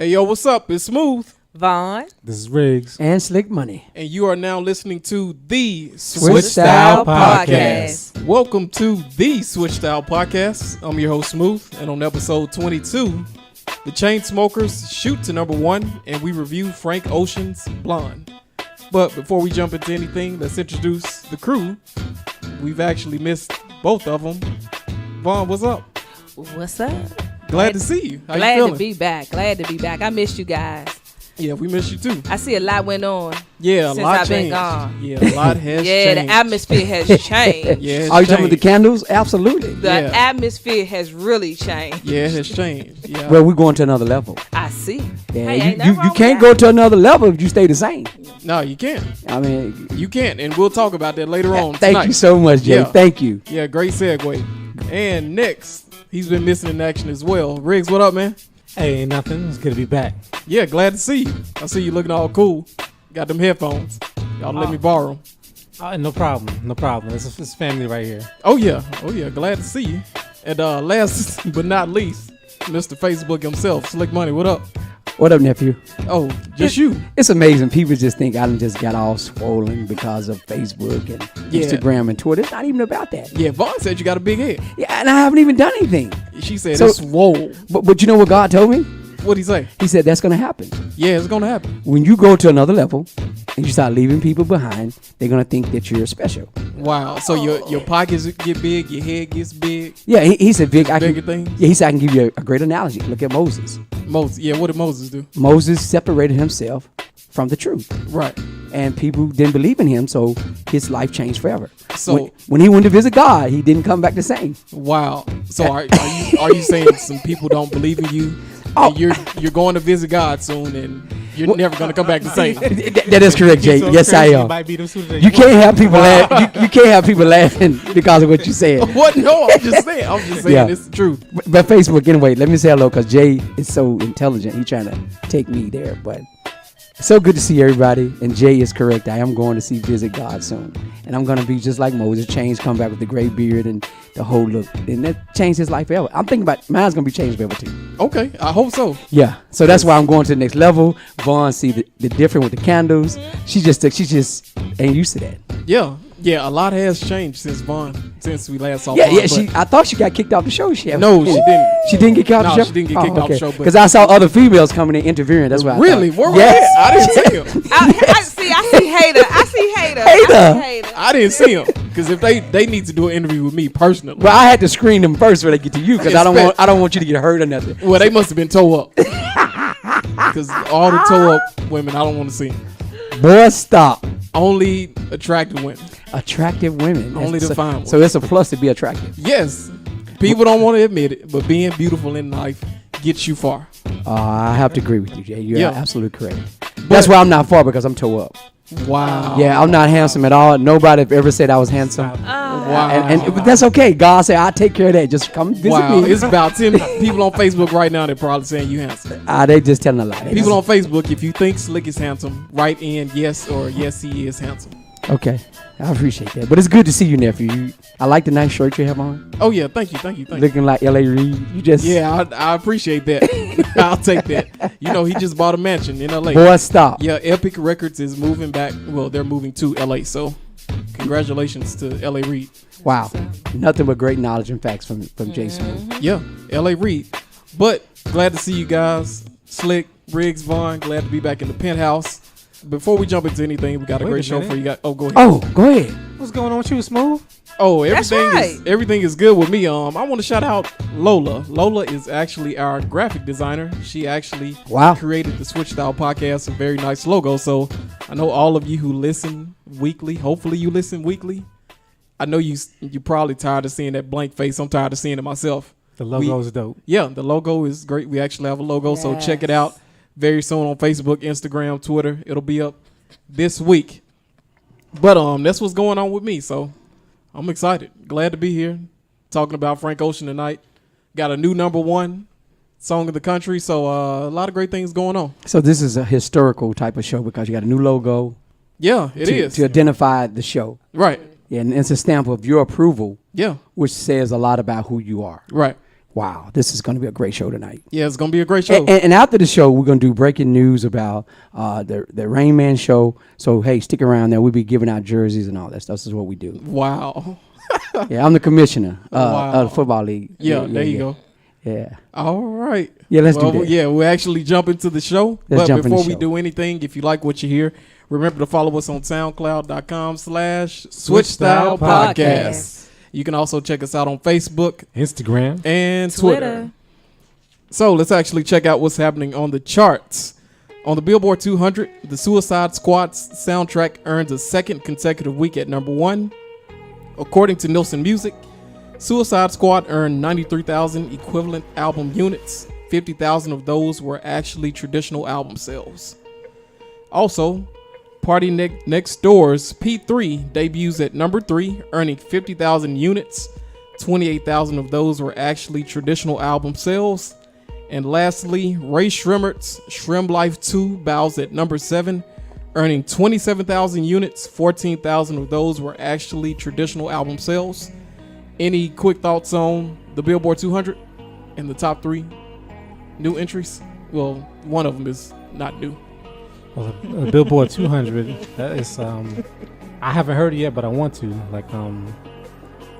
Hey, yo, what's up? It's Smooth. Vaughn. This is Riggs. And Slick Money. And you are now listening to the Switch Style Podcast. Welcome to the Switch Style Podcast. I'm your host, Smooth. And on episode 22, the Chainsmokers shoot to number 1, and we review Frank Ocean's Blonde. But before we jump into anything, let's introduce the crew. We've actually missed both of them. Vaughn, what's up? What's up? Glad to see you. How you Glad feeling? to be back. Glad to be back. I missed you guys. Yeah, we miss you too. I see a lot went on. Yeah, a since lot I've changed. been gone. Yeah, a lot has Yeah, changed. the atmosphere has changed. Yeah, it's Are you talking about the changed. candles? Absolutely. The atmosphere has really changed. Yeah, it has changed. Yeah. Well, we're going to another level. I see. Yeah, Hey, ain't you nothing wrong can't with go to another level if you stay the same. No, you can't. I mean, You can't, and we'll talk about that later on thank tonight. you so much, Jay. Yeah. Thank you. Yeah, great segue. And next, he's been missing in action as well. Riggs, what up, man? Hey, ain't nothing. It's good to be back. Yeah, glad to see you. I see you looking all cool. Got them headphones. Y'all let me borrow them. No problem. No problem. It's family right here. Oh yeah, glad to see you. And last but not least, Mr. Facebook himself, Slick Money, what up? What up, nephew? Oh, just you. It's amazing. People just think I done just got all swollen because of Facebook and Yeah. Instagram and Twitter. It's not even about that. Yeah, Vaughn said you got a big head. Yeah, and I haven't even done anything. She said So- it's swole. But you know what God told me? What'd he say? He said that's going to happen. Yeah, it's gonna happen. When you go to another level and you start leaving people behind, they're going to think that you're special. Wow. So your pockets get big, your head gets big. Yeah, he said, Vic, Bigger things? Yeah, he said I can give you a great analogy. Look at Moses. Moses. Yeah, what did Moses do? Moses separated himself from the truth, Right. and people didn't believe in him, so his life changed forever. So- when he went to visit God, he didn't come back the same. Wow. So are you saying some people don't believe in you? Oh. And you're going to visit God soon, and you're never gonna come back the same. That is correct, Jay. So Yes, I crazy, am. you might beat them sooner than You can't have people laugh. You can't have people laughing because of what you said. What? No, I'm just saying. Yeah. It's the truth. But Facebook, anyway, let me say hello because Jay is so intelligent. He's trying to take me there. But it's so good to see everybody. And Jay is correct. I am going to visit God soon. And I'm going to be just like Moses, changed, come back with the gray beard and the whole look. And that changed his life forever. I'm thinking about mine's going to be changed forever too. Okay, I hope so. Yeah. So that's why I'm going to the next level. Vaughn, see the different with the candles. She just ain't used to that. Yeah. A lot has changed since we last saw. Yeah, Vaughn, yeah. I thought she got kicked off the show. No, she didn't. She didn't get kicked off the No, show? she didn't get kicked off the show, but- Because I saw other females coming in interfering. That's why I Really? thought. Where were Yes. they? I didn't see him. I see hater. I see hater. Hater. I didn't see him because if they need to do an interview with me personally. But I had to screen them first before they get to you because I don't want you to get hurt or nothing. Well, they must have been toe up. Because all the toe up women, I don't want to see. Boy, stop. Only attractive women. Attractive women. Only the fine ones. So it's a plus to be attractive. Yes. People don't want to admit it, but being beautiful in life gets you far. I have to agree with you, Jay. You're Yeah. absolutely correct. That's why I'm not far because I'm toe up. Wow. Yeah, I'm not handsome at all. Nobody ever said I was handsome. Wow. But that's okay. God said, I'll take care of that. Just come visit Wow. me. It's about 10 people on Facebook right now that probably saying you handsome. They just telling a lie. People on Facebook, if you think Slick is handsome, write in yes or yes he is handsome. Okay. I appreciate that. But it's good to see you, nephew. I like the nice shirt you have on. Oh yeah, thank you. Looking like L.A. Reid. You just... Yeah, I appreciate that. I'll take that. You know, he just bought a mansion in LA. Boy, stop. Yeah, Epic Records is moving back. Well, they're moving to LA, so congratulations to LA Reid. Wow. Nothing but great knowledge and facts from Jason. Yeah, LA Reid. But glad to see you guys. Slick, Riggs, Vaughn, glad to be back in the penthouse. Before we jump into anything, we got a Wait great a show minute. for you guys. Oh, go ahead. Oh, go ahead. What's going on with you, Smooth? Oh, That's everything is good with me. I want to shout out Lola. Lola is actually our graphic designer. She actually created the Switch Style Podcast, a very nice logo. So I know all of you who listen weekly, hopefully you listen weekly. I know you're probably tired of seeing that blank face. I'm tired of seeing it myself. The logo is dope. Yeah, the logo is great. We actually have a logo, so check it out very soon on Facebook, Instagram, Twitter. It'll be up this week. But that's what's going on with me. So I'm excited. Glad to be here talking about Frank Ocean tonight. Got a new #1 song of the country. So a lot of great things going on. So this is a historical type of show because you got a new logo. Yeah, it is. To identify the show. Right. Yeah, and it's a stamp of your approval. Yeah. Which says a lot about who you are. Right. Wow, this is going to be a great show tonight. Yeah, it's gonna be a great show. And after the show, we're going to do breaking news about the Rain Man show. So, hey, stick around there. We'll be giving out jerseys and all that stuff. This is what we do. Wow. Yeah, I'm the commissioner Wow. of the football league. Yeah, there you go. Yeah. All right. Yeah, let's do that. Yeah, we'll actually jump into the show. Let's but jump in the before we show. do anything, if you like what you hear, remember to follow us on SoundCloud.com/SwitchStyle Podcast. You can also check us out on Facebook Instagram. and Twitter. So let's actually check out what's happening on the charts. On the Billboard 200, the Suicide Squad's soundtrack earns a second consecutive week at number 1. According to Nielsen Music, Suicide Squad earned 93,000 equivalent album units. 50,000 of those were actually traditional album sales. Also, Party Next Door's P3 debuts at number 3, earning 50,000 units. 28,000 of those were actually traditional album sales. And lastly, Ray Shrimmert's Shrimp Life 2 bows at number 7, earning 27,000 units. 14,000 of those were actually traditional album sales. Any quick thoughts on the Billboard 200 and the top 3 new entries? Well, one of them is not new. Well, the Billboard 200. That is, I haven't heard it yet, but I want to.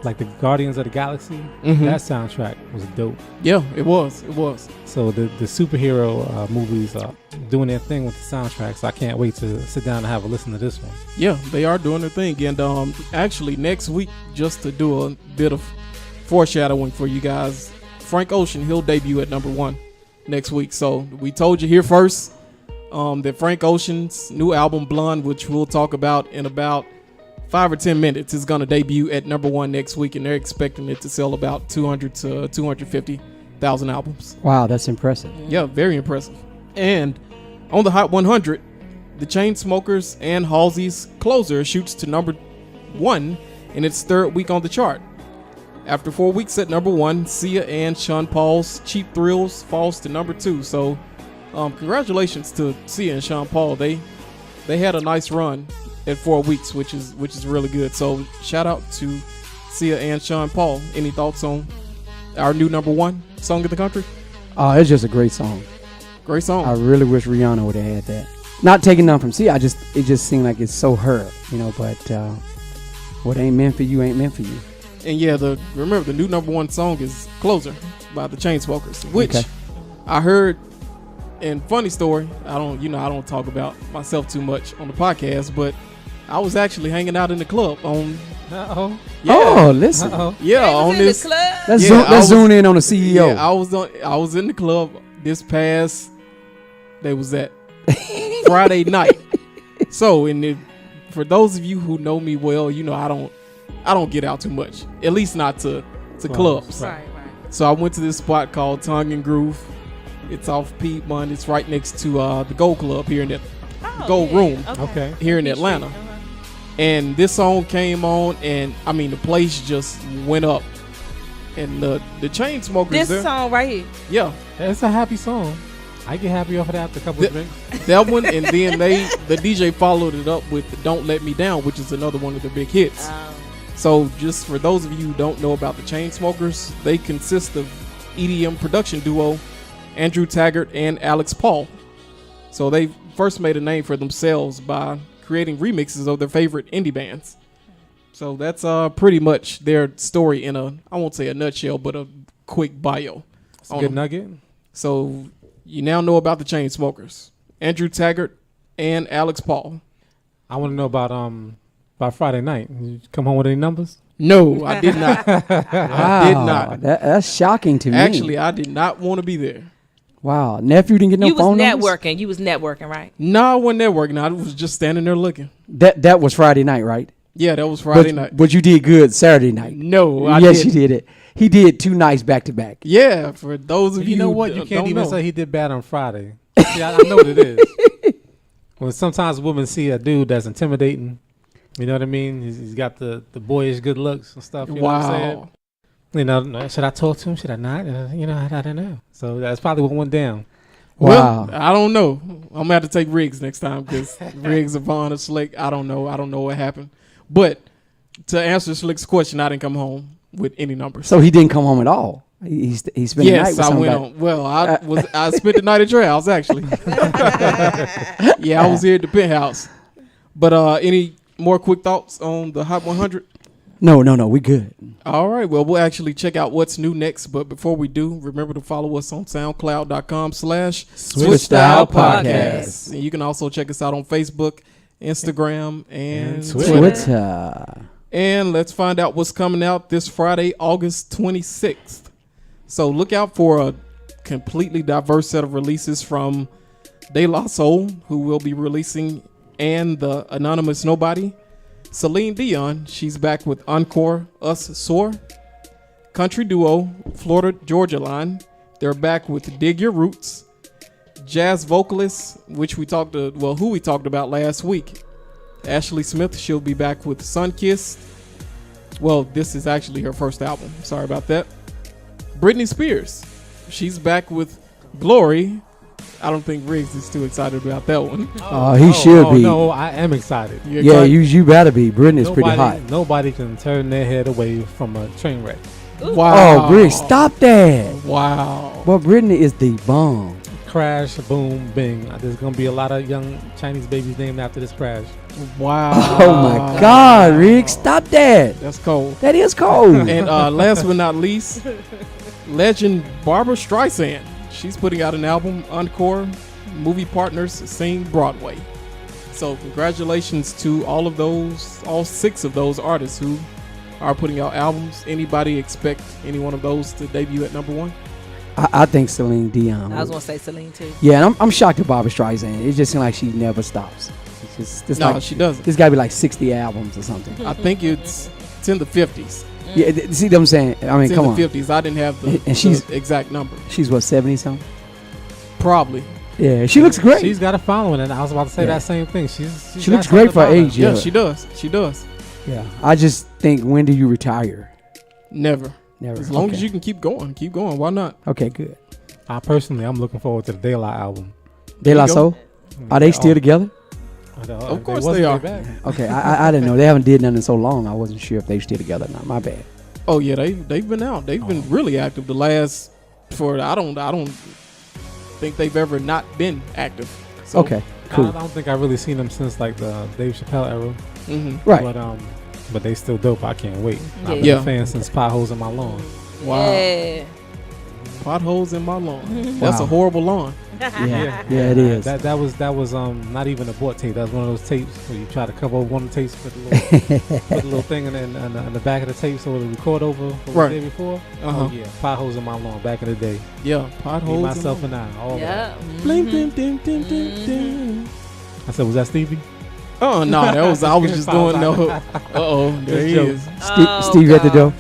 Like the Guardians of the Galaxy. Mhm. That soundtrack was dope. Yeah, it was. It was. So the superhero movies are doing their thing with the soundtrack. So I can't wait to sit down and have a listen to this one. Yeah, they are doing their thing. And actually, next week, just to do a bit of foreshadowing for you guys, Frank Ocean, he'll debut at number 1 next week. So we told you here first that Frank Ocean's new album, Blonde, which we'll talk about in about 5 or 10 minutes, is going to debut at number 1 next week. And they're expecting it to sell about 200 to 250,000 albums. Wow, that's impressive. Yeah, very impressive. And on the Hot 100, the Chainsmokers and Halsey's Closer shoots to number 1 in its 3rd week on the chart. After 4 weeks at number 1, Sia and Sean Paul's Cheap Thrills falls to number 2. So, congratulations to Sia and Sean Paul. They had a nice run at 4 weeks, which is really good. So, shout out to Sia and Sean Paul. Any thoughts on our new number 1 song of the country? It's just a great song. Great song. I really wish Rihanna would have had that. Not taking none from Sia. It just seemed like it's so her, But what ain't meant for you ain't meant for you. And yeah, remember the new number 1 song is Closer by the Chainsmokers, which I heard. And funny story, I don't talk about myself too much on the podcast, but I was actually hanging out in the club on. Uh-oh. Yeah, Oh, listen. Uh-oh. yeah, They was on in this. the club. Let's, Yeah, zoom, I let's was- zoom in on the CEO. Yeah, I was in the club this past. They was that Friday night. So, for those of you who know me well, I don't get out too much. At least not to clubs. Right. So I went to this spot called Tongue and Groove. It's off Piedmont. It's right next to the Gold Club here in the Gold Room Okay. here in Atlanta. And this song came on, and I mean the place just went up. And the Chainsmokers This there, song right here. yeah, It's a happy song. I get happy off of that after a couple of drinks. that one. And then the DJ followed it up with "Don't Let Me Down," which is another one of their big hits. So just for those of you who don't know about the Chainsmokers, they consist of EDM production duo Andrew Taggart and Alex Paul. So they first made a name for themselves by creating remixes of their favorite indie bands. So that's pretty much their story in I won't say a nutshell, but a quick bio. It's a good nugget. So you now know about the Chainsmokers, Andrew Taggart and Alex Paul. I want to know about Friday night. Did you come home with any numbers? No, I did not. I did not. That's shocking to me. Actually, I did not want to be there. Wow. Nephew didn't get no You was phone numbers? networking. You was networking, right? No, I wasn't networking. I was just standing there looking. That was Friday night, right? Yeah, that was Friday night. But you did good Saturday night. No, I yes, didn't. you did it. He did 2 nights back to back. Yeah, for those of you, You know who what? You can't don't even know. say he did bad on Friday. See, I know what it is. When sometimes women see a dude that's intimidating, you know what I mean? He's got the boyish good looks and stuff. You know what I'm saying? Wow. You know, should I talk to him? Should I not? I don't know. So that's probably what went down. Wow. Well, I don't know. I'm gonna have to take Riggs next time because Riggs, Yvonne, or Slick. I don't know. I don't know what happened. But to answer Slick's question, I didn't come home with any numbers. So he didn't come home at all. He spent the night with Yes, I went somebody. on. Well, I spent the night at your house actually. Yeah, I was here at the penthouse. But any more quick thoughts on the Hot 100? No, we good. All right. Well, we'll actually check out what's new next. But before we do, remember to follow us on SoundCloud.com/SwitchStylePodcast. And you can also check us out on Facebook, Instagram, and Twitter. And let's find out what's coming out this Friday, August 26th. So look out for a completely diverse set of releases from De La Soul, who will be releasing, and the Anonymous Nobody. Celine Dion, she's back with Encore, Us Soar. Country duo, Florida Georgia Line, they're back with Dig Your Roots. Jazz vocalist, who we talked about last week, Ashley Smith, she'll be back with Sunkissed. Well, this is actually her first album. Sorry about that. Britney Spears, she's back with Glory. I don't think Riggs is too excited about that one. He should be. No, I am excited. Yeah, you better be. Britney's pretty hot. Nobody can turn their head away from a train wreck. Wow. Oh, Riggs, stop that. Wow. Well, Britney is the bomb. Crash, boom, bing. There's going to be a lot of young Chinese babies named after this crash. Wow. Oh, my God, Riggs, stop that. That's cold. That is cold. And last but not least, legend Barbara Streisand. She's putting out an album, Encore, Movie Partners Sing Broadway. So congratulations to all 6 of those artists who are putting out albums. Anybody expect any one of those to debut at number 1? I think Celine Dion. I was gonna say Celine too. Yeah, and I'm shocked at Barbara Streisand. It just seems like she never stops. She doesn't. There's got to be like 60 albums or something. I think it's in the 50s. Yeah, see what I'm saying? I mean, It's come in on. the 50s. I didn't have the exact number. She's what, 70 something? Probably. Yeah, she looks great. She's got a following, and I was about to say that same thing. She looks great for her age. Yeah, she does. She does. Yeah, I just think, when do you retire? Never. Never. As long as you can keep going. Keep going. Why not? Okay, good. I'm looking forward to the De La album. De La Soul? Are they still together? Of course they are. Okay, I didn't know. They haven't did nothing in so long. I wasn't sure if they still together or not. My bad. Oh yeah, they've been out. They've been really active the last I don't think they've ever not been active. So, okay, cool. I don't think I've really seen them since like the Dave Chappelle era. Mm-hmm. Right. But they still dope. I can't wait. Yeah. I've been a fan since Potholes in My Lawn. Wow. Yeah. Potholes in my lawn. That's a horrible lawn. Yeah, it is. That was not even a bought tape. That was one of those tapes where you try to cover over one of the tapes, put a little thing in the back of the tape so it would record over what right. we did before. Uh-huh. Oh yeah, Potholes in My Lawn back in the day. Yeah, potholes. Me, myself, and I. All Yeah. Bling, ding, ding, ding, ding, ding. I said, was that Stevie? Oh no, I was just going no. There he is. Stevie at the door.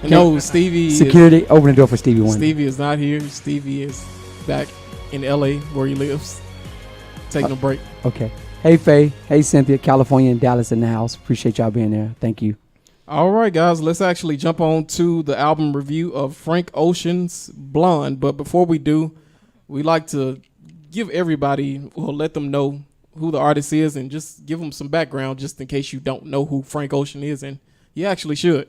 No, Stevie. Security, open the door for Stevie Wonder. Stevie is not here. Stevie is back in LA where he lives, taking a break. Okay. Hey Faye. Hey Cynthia. California and Dallas in the house. Appreciate y'all being there. Thank you. All right, guys, let's actually jump on to the album review of Frank Ocean's Blonde. But before we do, we like to give everybody, let them know who the artist is and just give them some background just in case you don't know who Frank Ocean is, and you actually should.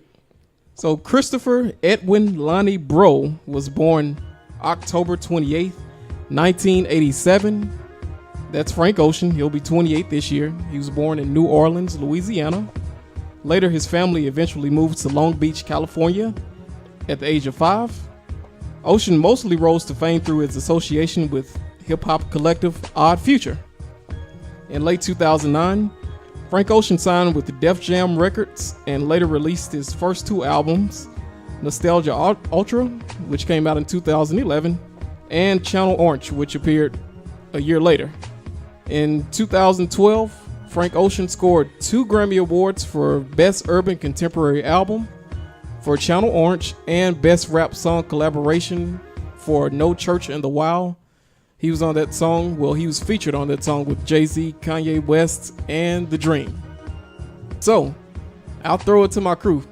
So Christopher Edwin Lonnie Bro was born October 28th, 1987. That's Frank Ocean. He'll be 28 this year. He was born in New Orleans, Louisiana. Later, his family eventually moved to Long Beach, California at the age of 5. Ocean mostly rose to fame through his association with hip-hop collective Odd Future. In late 2009, Frank Ocean signed with Def Jam Records and later released his first 2 albums, Nostalgia Ultra, which came out in 2011, and Channel Orange, which appeared a year later. In 2012, Frank Ocean scored 2 Grammy Awards for Best Urban Contemporary Album for Channel Orange and Best Rap Song Collaboration for No Church in the Wild. He was on that song. Well, he was featured on that song with Jay-Z, Kanye West, and The Dream. So, I'll throw it to my crew.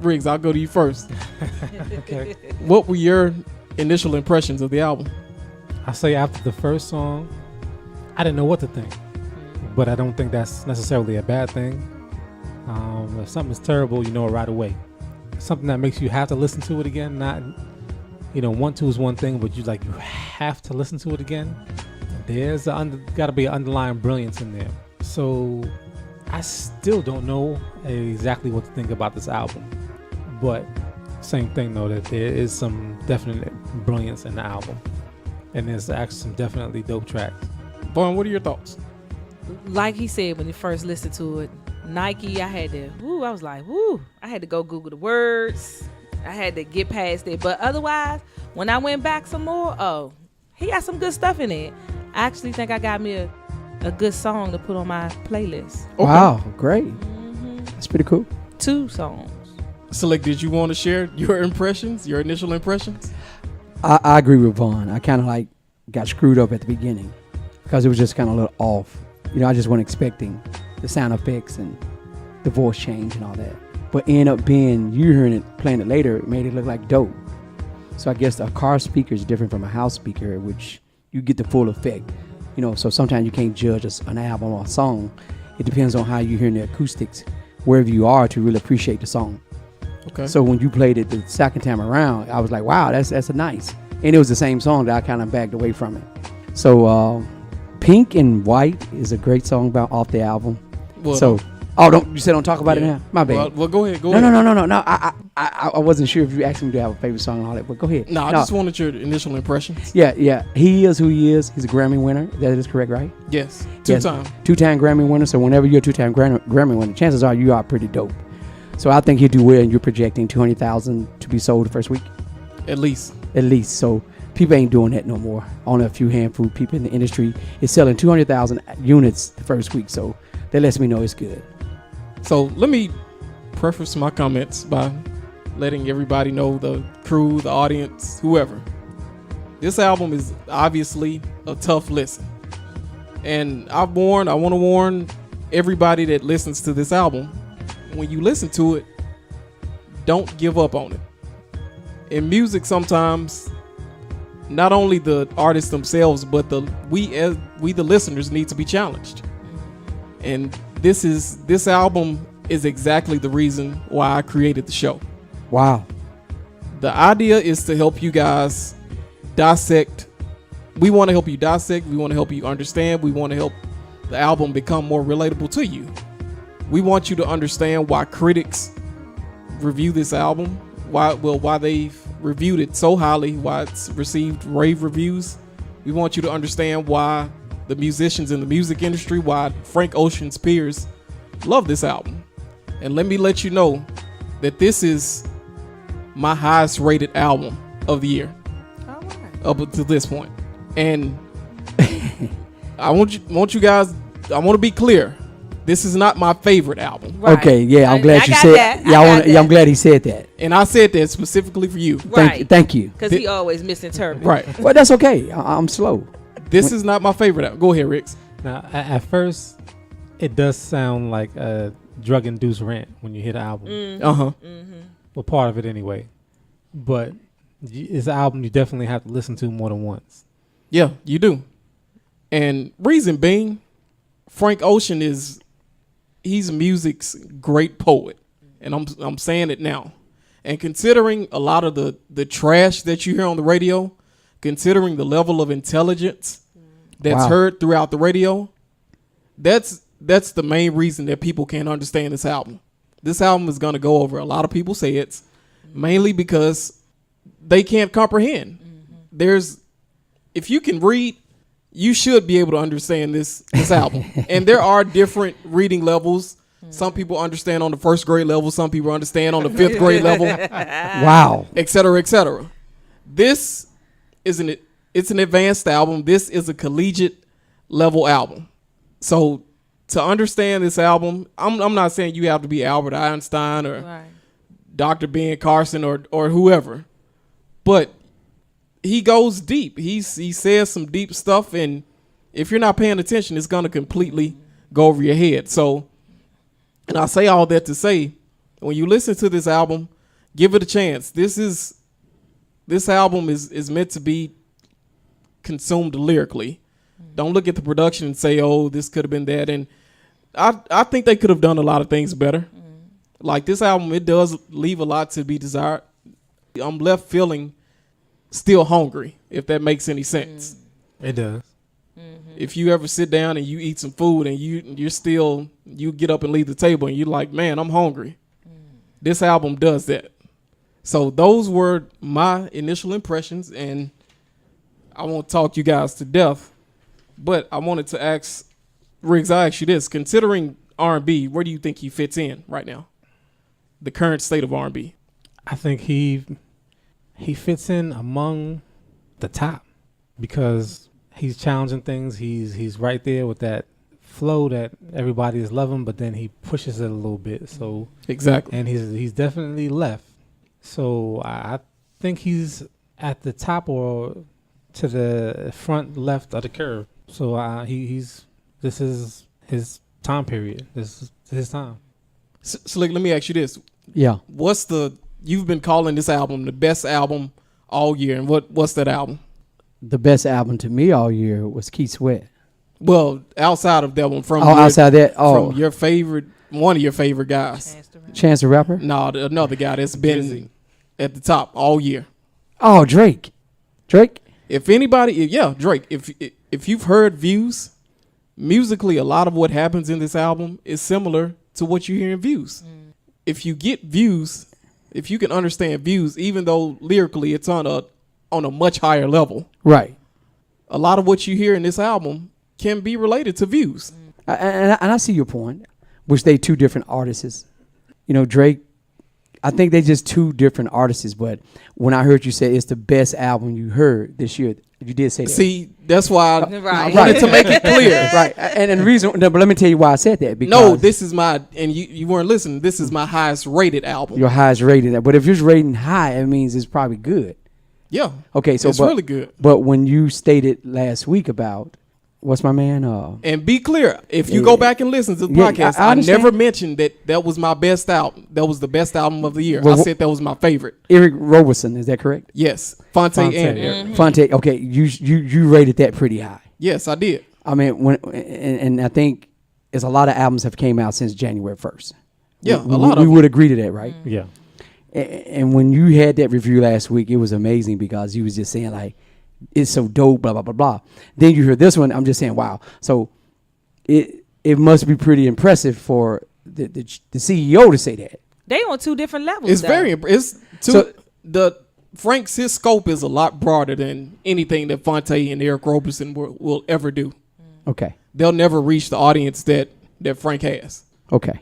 Riggs, I'll go to you first. Okay. What were your initial impressions of the album? I say after the first song, I didn't know what to think. But I don't think that's necessarily a bad thing. If something's terrible, you know it right away. Something that makes you have to listen to it again, not Want to is one thing, but you have to listen to it again. There's got to be an underlying brilliance in there. So I still don't know exactly what to think about this album, but same thing though, that there is some definite brilliance in the album, and there's actually some definitely dope tracks. Vaughn, what are your thoughts? Like he said when he first listened to it, Nike, I had to, I was like, I had to go Google the words. I had to get past it. But otherwise, when I went back some more, he got some good stuff in it. I actually think I got me a good song to put on my playlist. Okay. Wow, great. That's pretty cool. 2 songs. Select, did you want to share your impressions, your initial impressions? I agree with Vaughn. I kind of got screwed up at the beginning because it was just kind of a little off. I just wasn't expecting the sound effects and the voice change and all that. But end up being, you hearing it, playing it later, it made it look like dope. So I guess a car speaker is different from a house speaker, which you get the full effect. So sometimes you can't judge an album or a song. It depends on how you're hearing the acoustics, wherever you are, to really appreciate the song. Okay. So when you played it the second time around, I was like, wow, that's a nice. And it was the same song that I kind of backed away from it. So Pink and White is a great song off the album. Well, so, you said don't talk about it now? My bad. Well, go ahead. No. I wasn't sure if you asked me to have a favorite song and all that, but go ahead. No, I just wanted your initial impressions. Yeah. He is who he is. He's a Grammy winner. That is correct, right? Yes. Yes. Two-time Grammy winner. So whenever you're a two-time Grammy winner, chances are you are pretty dope. So I think he'll do well, and you're projecting 200,000 to be sold the first week. At least. So people ain't doing that no more. Only a few handful of people in the industry is selling 200,000 units the first week. So that lets me know it's good. So let me preface my comments by letting everybody know, the crew, the audience, whoever. This album is obviously a tough listen. And I want to warn everybody that listens to this album, when you listen to it, don't give up on it. In music, sometimes not only the artists themselves, but we the listeners need to be challenged. And this album is exactly the reason why I created the show. Wow. The idea is to help you guys dissect. We want to help you dissect. We want to help you understand. We want to help the album become more relatable to you. We want you to understand why critics review this album, why they've reviewed it so highly, why it's received rave reviews. We want you to understand why the musicians in the music industry, why Frank Ocean's peers love this album. And let me let you know that this is my highest rated album of the year. All right. Up to this point. And I want you guys, I want to be clear. This is not my favorite album. Right. Okay, yeah, I'm glad you got said that. Yeah, I'm glad he said that. And I said that specifically for you. Right. Thank you. Because he always misinterprets. Right. Well, that's okay. I'm slow. This is not my favorite album. Go ahead, Rix. Now, at first, it does sound like a drug-induced rant when you hear the album. Well, part of it anyway. But it's an album you definitely have to listen to more than once. Yeah, you do. And reason being, Frank Ocean he's music's great poet. And I'm saying it now. And considering a lot of the trash that you hear on the radio, considering the level of intelligence that's heard throughout the radio, that's the main reason that people can't understand this album. This album is going to go over a lot of people's heads, mainly because they can't comprehend. If you can read, you should be able to understand this album. And there are different reading levels. Some people understand on the first grade level. Some people understand on the 5th grade level. Wow. Et cetera, et cetera. This isn't it. It's an advanced album. This is a collegiate level album. So to understand this album, I'm not saying you have to be Albert Einstein or Dr. Ben Carson or whoever, but he goes deep. He says some deep stuff, and if you're not paying attention, it's gonna completely go over your head. So, and I say all that to say, when you listen to this album, give it a chance. This album is meant to be consumed lyrically. Don't look at the production and say, oh, this could have been that. And I think they could have done a lot of things better. Like this album, it does leave a lot to be desired. I'm left feeling still hungry, if that makes any sense. It does. If you ever sit down and you eat some food and you get up and leave the table and you're like, man, I'm hungry. This album does that. So those were my initial impressions, and I won't talk you guys to death, but I wanted to ask Riggs, I ask you this, considering R&B, where do you think he fits in right now? The current state of R&B. I think he fits in among the top because he's challenging things. He's right there with that flow that everybody is loving, but then he pushes it a little bit. So exactly, and he's definitely left. So I think he's at the top or to the front left of the curve. So this is his time period. This is his time. Slick, let me ask you this. Yeah. You've been calling this album the best album all year, and what's that album? The best album to me all year was Keith Sweat. Well, outside of that one, from from your favorite, one of your favorite guys, Chance the Rapper. No, another guy that's been at the top all year. Oh, Drake. If anybody, Drake. If you've heard Views, musically, a lot of what happens in this album is similar to what you hear in Views. If you get Views, if you can understand Views, even though lyrically it's on a much higher level, right? A lot of what you hear in this album can be related to Views. And I see your point, which they two different artists. You know, Drake, I think they're just two different artists. But when I heard you say it's the best album you heard this year, you did say that. See, that's why I Right. wanted to make it clear. Right. And the reason, but let me tell you why I said that. Because No, this is my, and you weren't listening, this is my highest rated album. your highest rated. But if you're rating high, it means it's probably good. Yeah. Okay, so it's really good. But when you stated last week about what's my man? And be clear, if you go back and listen to the podcast, I I understand. never mentioned that was my best album. That was the best album of the year. Well, I said that was my favorite. Eric Roberson, is that correct? Yes, Fonte and Eric. Mm-hmm. Fonte. Okay, you rated that pretty high. Yes, I did. I mean, and I think it's a lot of albums have came out since January 1st. Yeah, we, a lot we of would agree to that, right? Yeah. And when you had that review last week, it was amazing because you was just saying like, it's so dope, blah, blah, blah, blah. Then you hear this one, I'm just saying, wow. So it must be pretty impressive for the CEO to say that. They on two different levels. It's though. very it's So- Frank's his scope is a lot broader than anything that Fonte and Eric Roberson will ever do. Okay. They'll never reach the audience that Frank has. Okay.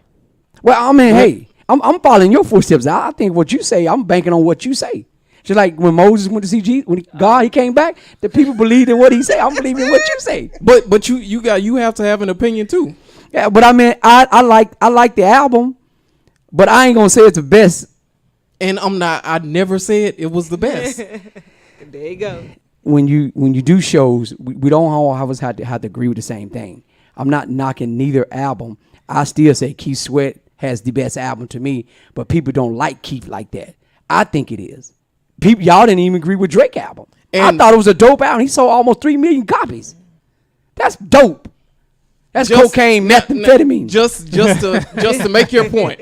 Well, I mean, hey, I'm following your footsteps. I think what you say, I'm banking on what you say. Just like when Moses went to see Jesus, when he came back, the people believed in what he said. I'm believing in what you say. But you have to have an opinion too. Yeah, but I mean, I like the album, but I ain't gonna say it's the best. And I never said it was the best. There you go. When you do shows, we don't always have to agree with the same thing. I'm not knocking neither album. I still say Keith Sweat has the best album to me, but people don't like Keith like that. I think it is. Y'all didn't even agree with Drake album. I And- thought it was a dope album. He sold almost 3 million copies. That's dope. That's cocaine, methamphetamine. Just to make your point,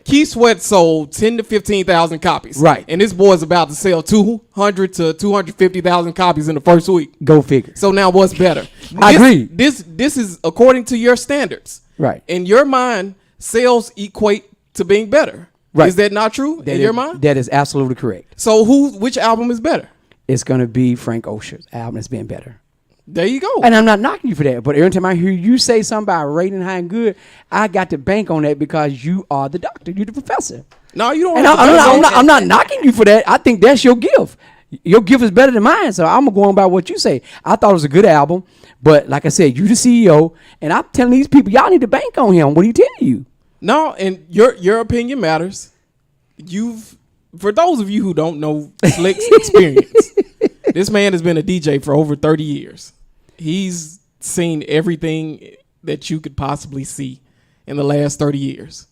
Keith Sweat sold 10 to 15,000 copies. Right. And this boy's about to sell 200 to 250,000 copies in the first week. Go figure. So now what's better? I agree. This is according to your standards. Right. In your mind, sales equate to being better. Right. Is that not true in your mind? That is absolutely correct. So which album is better? It's going to be Frank Ocean's album that's been better. There you go. And I'm not knocking you for that, but every time I hear you say something about rating high and good, I got to bank on that because you are the doctor, you're the professor. No, you don't. And I'm not knocking you for that. I think that's your gift. Your gift is better than mine, so I'm going by what you say. I thought it was a good album, but like I said, you the CEO, and I'm telling these people, y'all need to bank on him. What are you telling you? No, and your opinion matters. For those of you who don't know Slick's experience, this man has been a DJ for over 30 years. He's seen everything that you could possibly see in the last 30 years.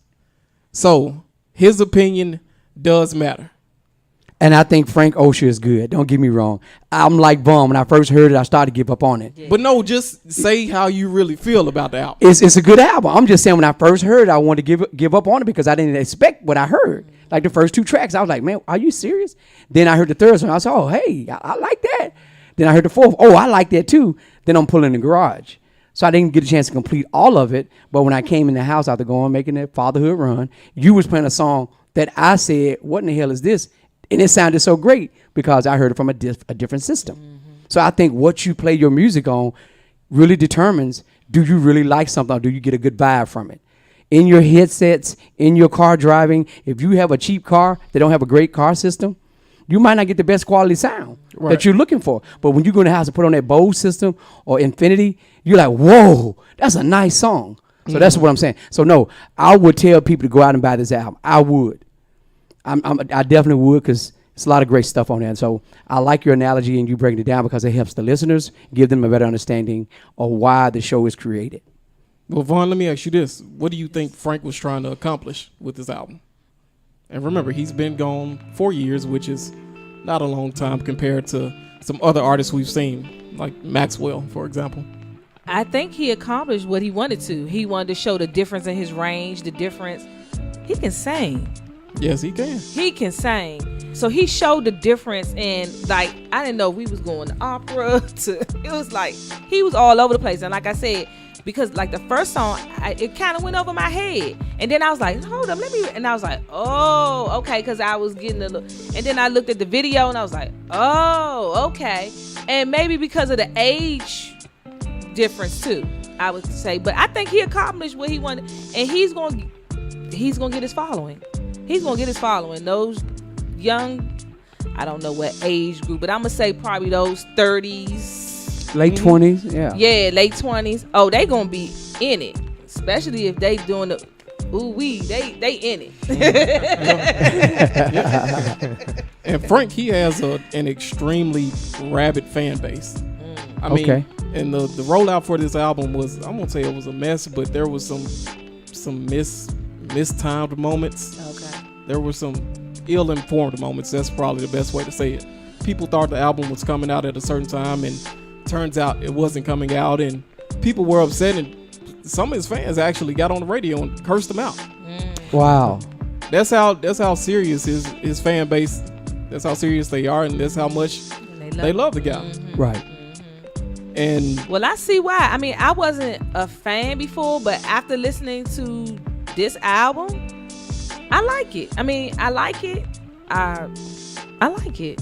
So his opinion does matter. And I think Frank Ocean is good. Don't get me wrong. I'm like Bum. When I first heard it, I started to give up on it. Yeah. But no, just say how you really feel about the album. It's a good album. I'm just saying when I first heard it, I wanted to give up on it because I didn't expect what I heard. Like the first 2 tracks, I was like, man, are you serious? Then I heard the third one. I said, oh, hey, I like that. Then I heard the fourth. Oh, I like that too. Then I'm pulling the garage. So I didn't get a chance to complete all of it. But when I came in the house after going making that fatherhood run, you was playing a song that I said, what in the hell is this? And it sounded so great because I heard it from a different system. Mm-hmm. So I think what you play your music on really determines, do you really like something or do you get a good vibe from it? In your headsets, in your car driving, if you have a cheap car that don't have a great car system, you might not get the best quality sound that you're looking for. But when you go in the house and put on that Bose system or Infinity, you're like, whoa, that's a nice song. So that's what I'm saying. So no, I would tell people to go out and buy this album. I would. I definitely would because it's a lot of great stuff on there. And so I like your analogy and you breaking it down because it helps the listeners, give them a better understanding of why the show is created. Well, Vaughn, let me ask you this. What do you think Frank was trying to accomplish with this album? And remember, he's been gone 4 years, which is not a long time compared to some other artists we've seen, like Maxwell, for example. I think he accomplished what he wanted to. He wanted to show the difference in his range, the difference. He can sing. Yes, he can. He can sing. So he showed the difference in, like, I didn't know we was going to opera to, it was like, he was all over the place. And like I said, because like the first song, it kind of went over my head. And then I was like, hold up, let me, and I was like, oh, okay, because I was getting a little, and then I looked at the video and I was like, oh, okay. And maybe because of the age difference too, I would say. But I think he accomplished what he wanted, and he's gonna get his following. He's gonna get his following. Those young, I don't know what age group, but I'm gonna say probably those 30s, late 20s, yeah, late 20s. Oh, they gonna be in it, especially if they doing the they in it. And Frank, he has an extremely rabid fan base. I mean, and the rollout for this album was, I'm gonna say it was a mess, but there was some mistimed moments. Okay. There were some ill-informed moments. That's probably the best way to say it. People thought the album was coming out at a certain time, and turns out it wasn't coming out, and people were upset, and some of his fans actually got on the radio and cursed him out. Wow. That's how serious his fan base, that's how serious they are, and that's how much they love the guy. Mm-hmm. Right. Mm-hmm. And well, I see why. I mean, I wasn't a fan before, but after listening to this album, I like it. I mean, I like it. I like it.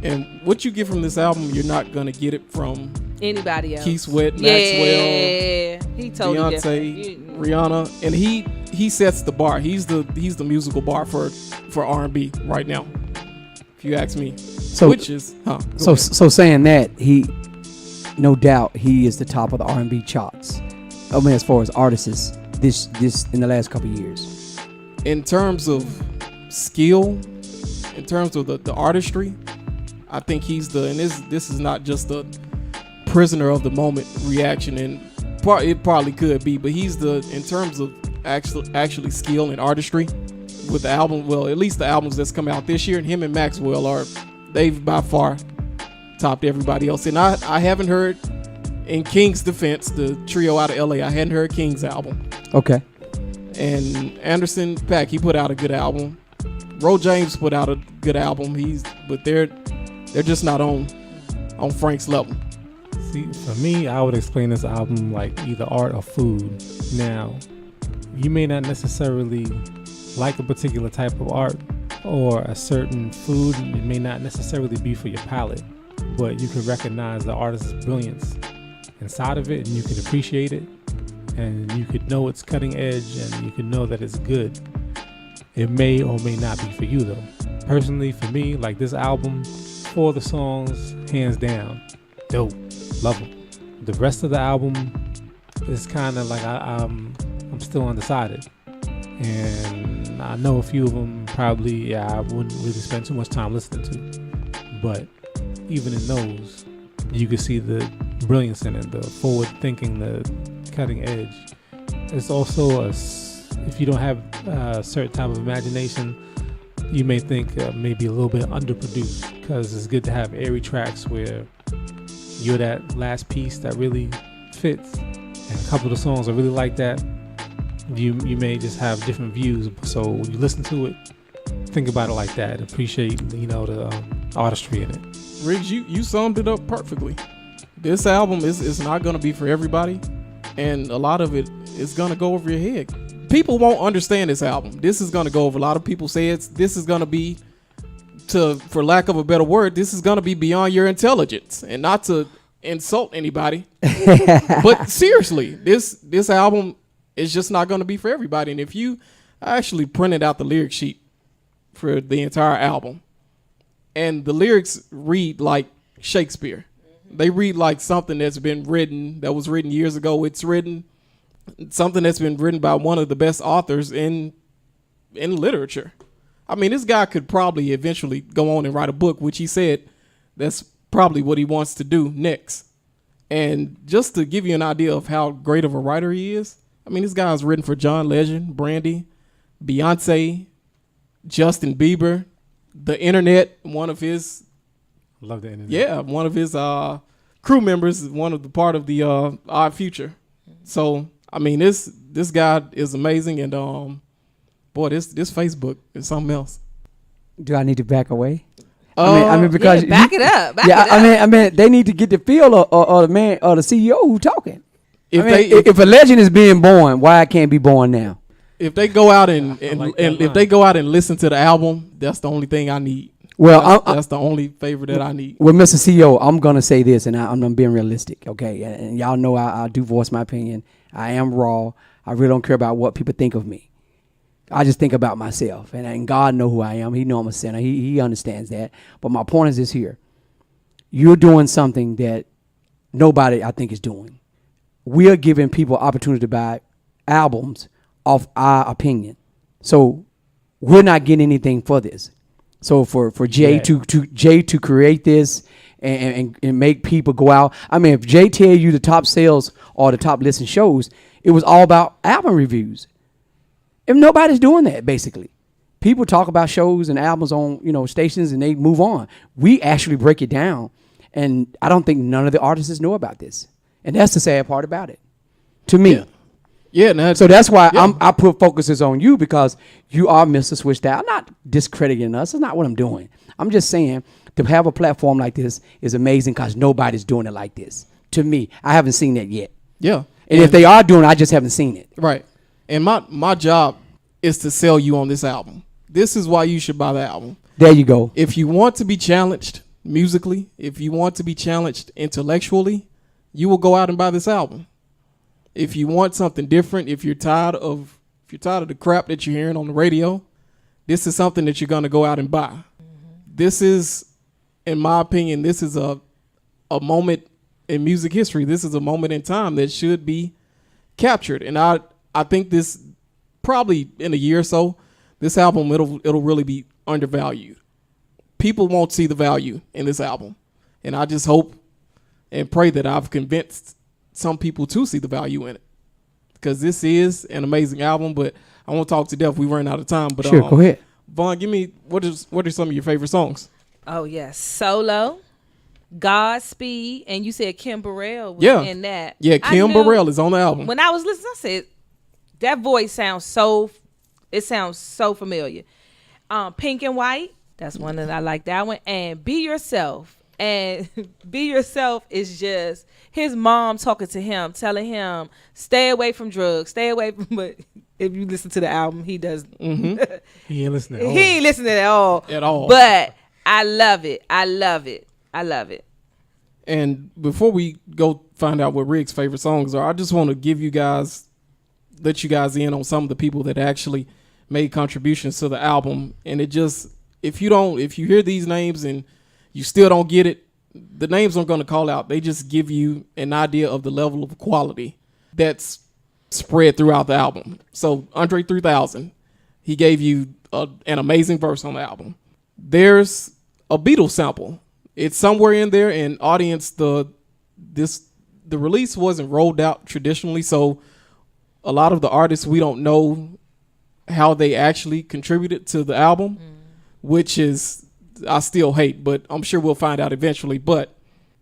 And what you get from this album, you're not gonna get it from anybody else. Keith Sweat, Maxwell, he totally Beyonce, Rihanna, and he sets the bar. He's the musical bar for R&B right now, if you ask me. So which is so saying that, he, no doubt, he is the top of the R&B charts. I mean, as far as artists, this in the last couple of years. In terms of skill, in terms of the artistry, I think he's and this is not just a prisoner of the moment reaction, and it probably could be, but he's in terms of actually skill and artistry with the album, well, at least the albums that's come out this year, and him and Maxwell they've by far topped everybody else. And I haven't heard, in King's defense, the trio out of LA, I hadn't heard King's album. Okay. And Anderson .Paak, he put out a good album. Ro James put out a good album. But they're just not on Frank's level. See, for me, I would explain this album like either art or food. Now, you may not necessarily like a particular type of art or a certain food. It may not necessarily be for your palate, but you can recognize the artist's brilliance inside of it, and you can appreciate it, and you could know it's cutting edge, and you can know that it's good. It may or may not be for you though. Personally, for me, like this album, 4 of the songs, hands down, dope, love them. The rest of the album is kind of like I'm still undecided, and I know a few of them probably I wouldn't really spend too much time listening to, but even in those, you can see the brilliance in it, the forward thinking, the cutting edge. It's also if you don't have a certain type of imagination, you may think maybe a little bit underproduced, because it's good to have airy tracks where you're that last piece that really fits. And a couple of the songs I really like that. You may just have different views. So when you listen to it, think about it like that. Appreciate, the artistry in it. Riggs, you summed it up perfectly. This album is not going to be for everybody, and a lot of it is going to go over your head. People won't understand this album. This is going to go over. A lot of people say this is going to be, for lack of a better word, this is going to be beyond your intelligence. And not to insult anybody, but seriously, this album is just not going to be for everybody. And if you actually printed out the lyric sheet for the entire album, and the lyrics read like Shakespeare. They read like something that was written years ago. It's something that's been written by one of the best authors in literature. I mean, this guy could probably eventually go on and write a book, which he said that's probably what he wants to do next. And just to give you an idea of how great of a writer he is, I mean, this guy's written for John Legend, Brandy, Beyonce, Justin Bieber, the internet, one of his Love the internet. Yeah, one of his crew members, part of the Odd Future. So I mean, this guy is amazing, and boy, this Facebook is something else. Do I need to back away? I mean, because back it up. I mean, they need to get the feel or the man or the CEO who talking. If a legend is being born, why it can't be born now? If they go out and if they go out and listen to the album, that's the only thing I need. Well, that's the only favor that I need. Well, Mr. CEO, I'm gonna say this, and I'm being realistic, okay? And y'all know I do voice my opinion. I am raw. I really don't care about what people think of me. I just think about myself, and God know who I am. He know I'm a sinner. He understands that. But my point is this here: you're doing something that nobody, I think, is doing. We are giving people opportunity to buy albums off our opinion, so we're not getting anything for this. So for Jay to create this and make people go out. I mean, if Jay tell you the top sales or the top listen shows, it was all about album reviews. If nobody's doing that, basically, people talk about shows and albums on stations and they move on. We actually break it down, and I don't think none of the artists know about this, and that's the sad part about it, to me. Yeah. Yeah, so that's why I put focuses on you, because you are Mr. Switched Out. I'm not discrediting us. That's not what I'm doing. I'm just saying to have a platform like this is amazing because nobody's doing it like this. To me, I haven't seen that yet. Yeah. And if they are doing it, I just haven't seen it. Right. And my job is to sell you on this album. This is why you should buy the album. There you go. If you want to be challenged musically, if you want to be challenged intellectually, you will go out and buy this album. If you want something different, if you're tired of the crap that you're hearing on the radio, this is something that you're going to go out and buy. Mm-hmm. This is, in my opinion, this is a moment in music history. This is a moment in time that should be captured. And I think this, probably in a year or so, this album, it'll really be undervalued. People won't see the value in this album. And I just hope and pray that I've convinced some people to see the value in it, because this is an amazing album. But I won't talk to death. We ran out of time. But sure, go ahead. Vaughn, give me what are some of your favorite songs? Oh yes, Solo, Godspeed, and you said Kim Burrell was in that. Yeah, Kim Burrell is on the album. When I was listening, I said that voice sounds so familiar. Pink and White, that's one that I like, that one. And Be Yourself. And Be Yourself is just his mom talking to him, telling him, stay away from drugs, stay away from, but if you listen to the album, he does. Mm-hmm. He ain't listening at all. He ain't listening at all. At all. But I love it. I love it. I love it. And before we go find out what Riggs' favorite songs are, I just want to let you guys in on some of the people that actually made contributions to the album. And it just, if you hear these names and you still don't get it, the names I'm going to call out, they just give you an idea of the level of quality that's spread throughout the album. So Andre 3000, he gave you an amazing verse on the album. There's a Beatles sample. It's somewhere in there, and audience, the release wasn't rolled out traditionally, so a lot of the artists, we don't know how they actually contributed to the album. which is I still hate, but I'm sure we'll find out eventually. But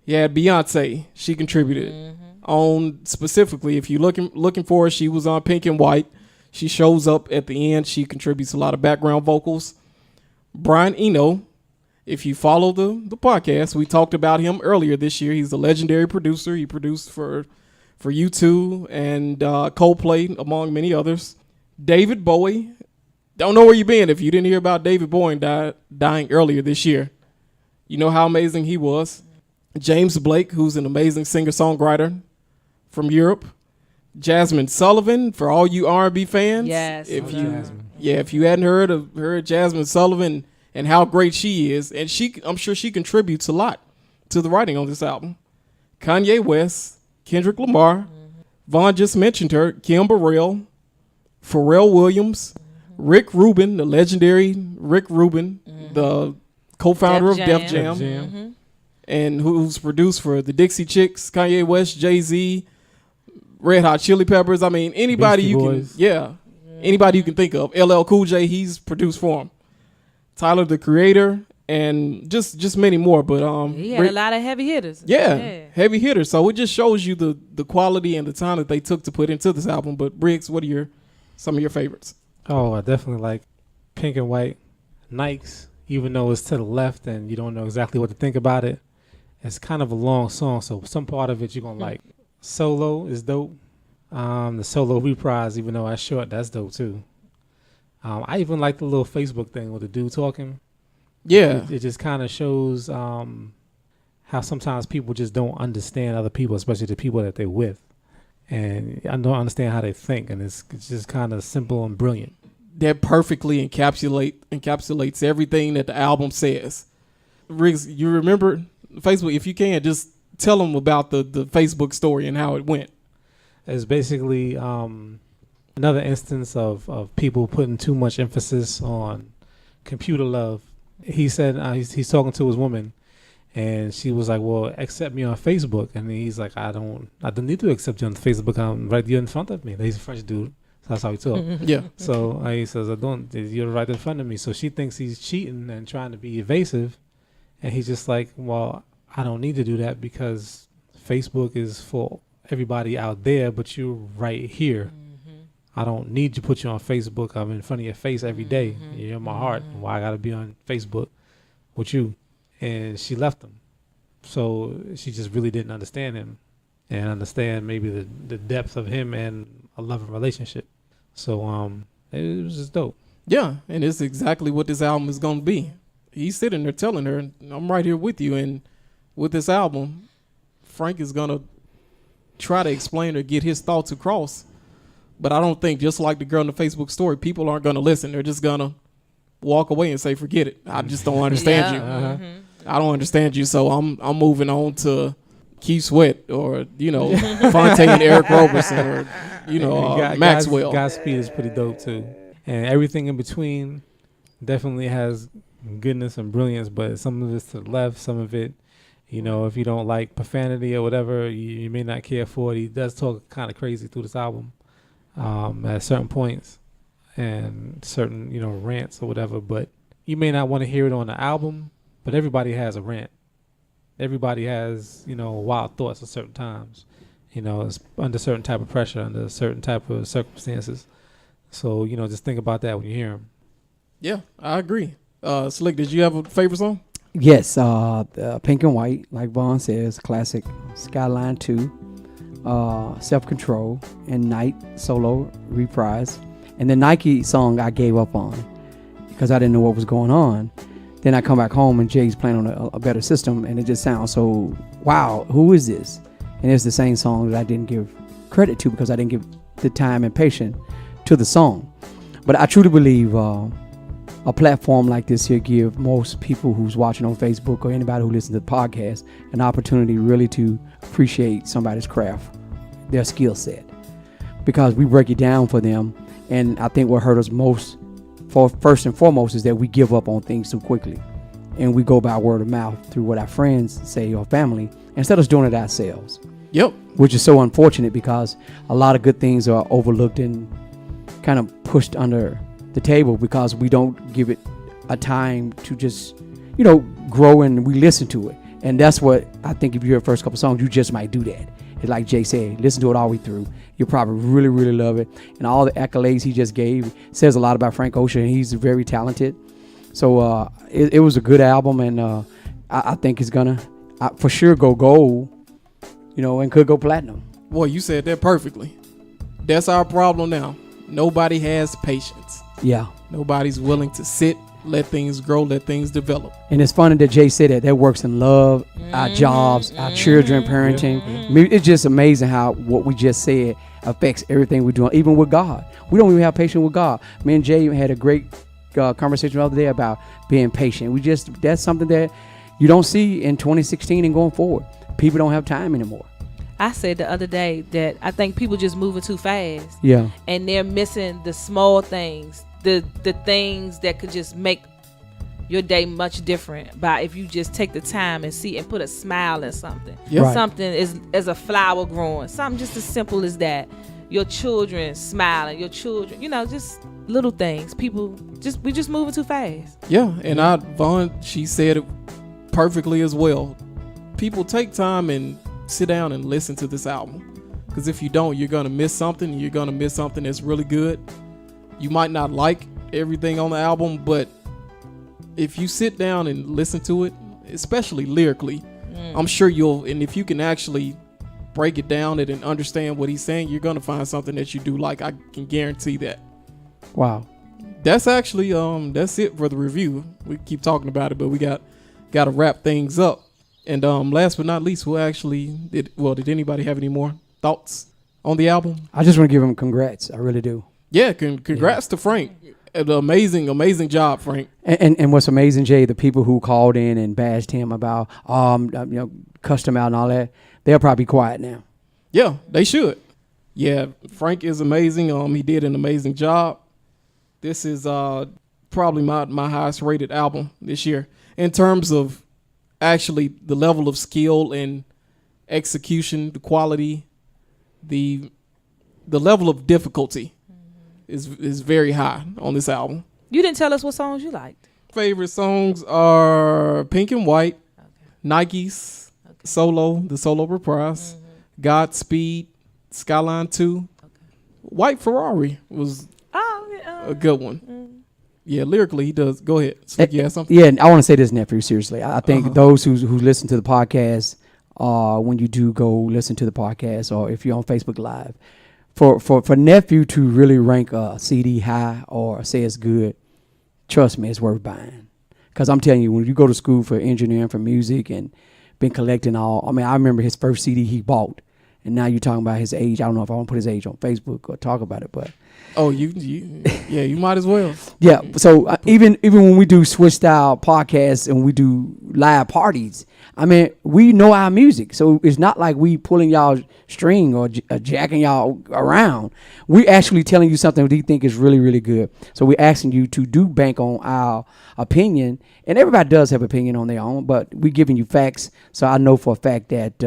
yeah, Beyonce, she contributed on specifically. If you're looking for her, she was on Pink and White. She shows up at the end. She contributes a lot of background vocals. Brian Eno, if you follow the podcast, we talked about him earlier this year. He's a legendary producer. He produced for U2 and Coldplay, among many others. David Bowie. Don't know where you been if you didn't hear about David Bowie dying earlier this year. You know how amazing he was. James Blake, who's an amazing singer-songwriter from Europe. Jasmine Sullivan, for all you R&B fans. Yes. If you hadn't heard Jasmine Sullivan and how great she is, and I'm sure she contributes a lot to the writing on this album. Kanye West, Kendrick Lamar, Vaughn just mentioned her, Kim Burrell, Pharrell Williams, Rick Rubin, the legendary Rick Rubin, the co-founder of Def Jam, and who's produced for the Dixie Chicks, Kanye West, Jay-Z, Red Hot Chili Peppers. I mean, anybody anybody you can think of. LL Cool J, he's produced for him. Tyler, the Creator, and just many more. But he had a lot of heavy hitters. Yeah, heavy hitters. So it just shows you the quality and the time that they took to put into this album. But Briggs, what are some of your favorites? Oh, I definitely like Pink and White. Nikes, even though it's to the left and you don't know exactly what to think about it. It's kind of a long song, so some part of it you're going to like. Solo is dope. The solo reprise, even though that's short, that's dope too. I even like the little Facebook thing with the dude talking. Yeah. It just kind of shows how sometimes people just don't understand other people, especially the people that they're with. And I don't understand how they think, and it's just kind of simple and brilliant. That perfectly encapsulates everything that the album says. Riggs, you remember Facebook? If you can, just tell them about the Facebook story and how it went. It's basically another instance of people putting too much emphasis on computer love. He said he's talking to his woman, and she was like, well, accept me on Facebook. And he's like, I don't need to accept you on Facebook. I'm right here in front of me. He's a French dude. So that's how he talks. Yeah. So he says, you're right in front of me. So she thinks he's cheating and trying to be evasive. And he's just like, well, I don't need to do that because Facebook is for everybody out there, but you're right here. I don't need to put you on Facebook. I'm in front of your face every day. You're in my heart. Why I got to be on Facebook with you? And she left him. So she just really didn't understand him and understand maybe the depth of him and a loving relationship. So it was just dope. Yeah, and it's exactly what this album is going to be. He's sitting there telling her, I'm right here with you. And with this album, Frank is going to try to explain or get his thoughts across. But I don't think, just like the girl in the Facebook story, people aren't going to listen. They're just going to walk away and say, forget it. I just don't understand you. I don't understand you, so I'm moving on to Keith Sweat or, Fontaine and Eric Roberson or, Maxwell. Godspeed is pretty dope, too. And everything in between definitely has goodness and brilliance, but some of it's to the left, some of it, if you don't like profanity or whatever, you may not care for it. He does talk kind of crazy through this album at certain points and certain, rants or whatever, but you may not want to hear it on the album, but everybody has a rant. Everybody has, wild thoughts at certain times. It's under certain type of pressure, under certain type of circumstances. So, just think about that when you hear them. Yeah, I agree. Slick, did you have a favorite song? Yes, Pink and White, like Vaughn says, classic. Skyline 2, Self-Control, and Night solo reprise. And the Nike song I gave up on because I didn't know what was going on. Then I come back home and Jay's playing on a better system, and it just sounds so, wow, who is this? And it's the same song that I didn't give credit to because I didn't give the time and patience to the song. But I truly believe a platform like this here give most people who's watching on Facebook or anybody who listens to the podcast an opportunity really to appreciate somebody's craft, their skill set, because we break it down for them. And I think what hurt us most, first and foremost, is that we give up on things too quickly, and we go by word of mouth through what our friends say or family instead of doing it ourselves. Yep. Which is so unfortunate because a lot of good things are overlooked and kind of pushed under the table because we don't give it a time to just, grow, and we listen to it. And that's what I think, if you hear the first couple songs, you just might do that. It's like Jay said, listen to it all the way through. You'll probably really, really love it. And all the accolades he just gave says a lot about Frank Ocean. And he's very talented. So it was a good album, and I think it's gonna for sure go gold, and could go platinum. Boy, you said that perfectly. That's our problem now. Nobody has patience. Yeah. Nobody's willing to sit, let things grow, let things develop. And it's funny that Jay said that works in love, our jobs, our children, parenting. I mean, it's just amazing how what we just said affects everything we're doing, even with God. We don't even have patience with God. Me and Jay had a great conversation the other day about being patient. That's something that you don't see in 2016 and going forward. People don't have time anymore. I said the other day that I think people just moving too fast. Yeah. And they're missing the small things, the things that could just make your day much different by if you just take the time and see and put a smile in something. Yep. Right. Something as a flower growing. Something just as simple as that. Your children smiling, your children, just little things. We just moving too fast. Yeah, and Vaughn, she said it perfectly as well. People take time and sit down and listen to this album, because if you don't, you're gonna miss something. You're gonna miss something that's really good. You might not like everything on the album, but if you sit down and listen to it, especially lyrically, I'm sure and if you can actually break it down and understand what he's saying, you're gonna find something that you do like. I can guarantee that. Wow. That's actually that's it for the review. We keep talking about it, but we got to wrap things up. And last but not least, did anybody have any more thoughts on the album? I just want to give him congrats. I really do. Yeah, congrats to Frank. An amazing job, Frank. And what's amazing, Jay, the people who called in and bashed him about cussed him out and all that, they'll probably be quiet now. Yeah, they should. Yeah, Frank is amazing. He did an amazing job. This is probably my highest rated album this year in terms of actually the level of skill and execution, the quality, the level of difficulty is very high on this album. You didn't tell us what songs you liked. Favorite songs are Pink and White, Nike's Solo, the solo reprise, Godspeed, Skyline 2, White Ferrari was a good one. Yeah, lyrically he does. Go ahead. Slick, you have something? Yeah, I want to say this, nephew, seriously. I think those who listen to the podcast, when you do go listen to the podcast, or if you're on Facebook Live, for nephew to really rank a CD high or say it's good, trust me, it's worth buying. Because I'm telling you, when you go to school for engineering, for music, and been collecting I remember his first CD he bought, and now you're talking about his age. I don't know if I want to put his age on Facebook or talk about it, but. Oh, you might as well. Yeah, so even when we do Switch Style podcasts and we do live parties, I mean, we know our music. So it's not like we pulling y'all string or jacking y'all around. We actually telling you something we think is really, really good. So we're asking you to do bank on our opinion. And everybody does have opinion on their own, but we're giving you facts. So I know for a fact that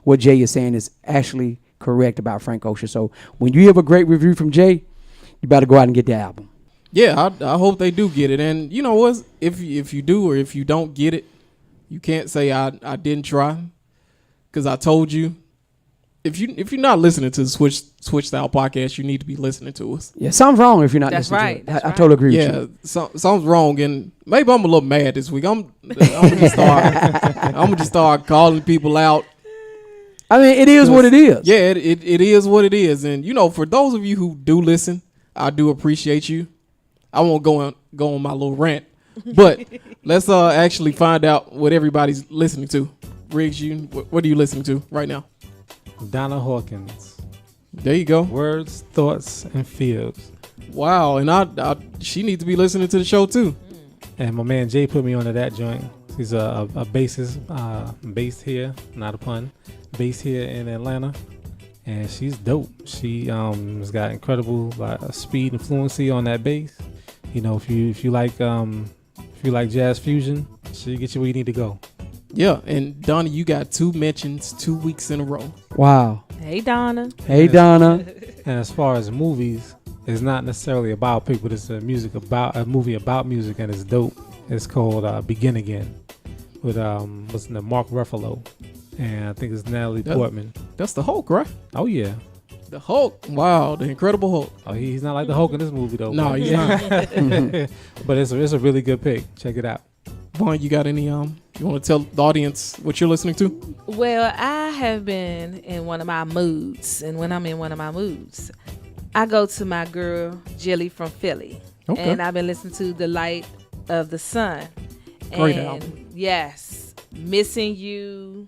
what Jay is saying is actually correct about Frank Ocean. So when you have a great review from Jay, you better go out and get the album. Yeah, I hope they do get it. And you know what? If you do or if you don't get it, you can't say I didn't try, because I told you. If you're not listening to the Switch Style podcast, you need to be listening to us. Yeah, something's wrong if you're not That's listening right. to it. That's I right. totally agree with you. Yeah, something's wrong, and maybe I'm a little mad this week. I'm gonna just start calling people out. I mean, it is what it is. Yeah, it is what it is. And for those of you who do listen, I do appreciate you. I won't go on my little rant, but let's actually find out what everybody's listening to. Riggs, what are you listening to right now? Donna Hawkins. There you go. Words, Thoughts, and Feels. Wow, and she needs to be listening to the show too. And my man Jay put me onto that joint. He's a bassist based here, not a pun, based here in Atlanta. And she's dope. She has got incredible speed and fluency on that bass. If you like jazz fusion, she'll get you where you need to go. Yeah, and Donna, you got 2 mentions 2 weeks in a row. Wow. Hey, Donna. Hey, Donna. And as far as movies, It's not necessarily a biopic, but it's a movie about music, and it's dope. It's called Begin Again with what's the name? Mark Ruffalo, and I think it's Natalie Portman. That's the Hulk, right? Oh yeah. The Hulk. Wow, the Incredible Hulk. Oh, he's not like the Hulk in this movie though. No, he's not. But it's a really good pick. Check it out. Vaughn, you got any you want to tell the audience what you're listening to? Well, I have been in one of my moods, and when I'm in one of my moods, I go to my girl Jilly from Philly, and I've been listening to The Light of the Sun. Great and album. Yes, Missing You,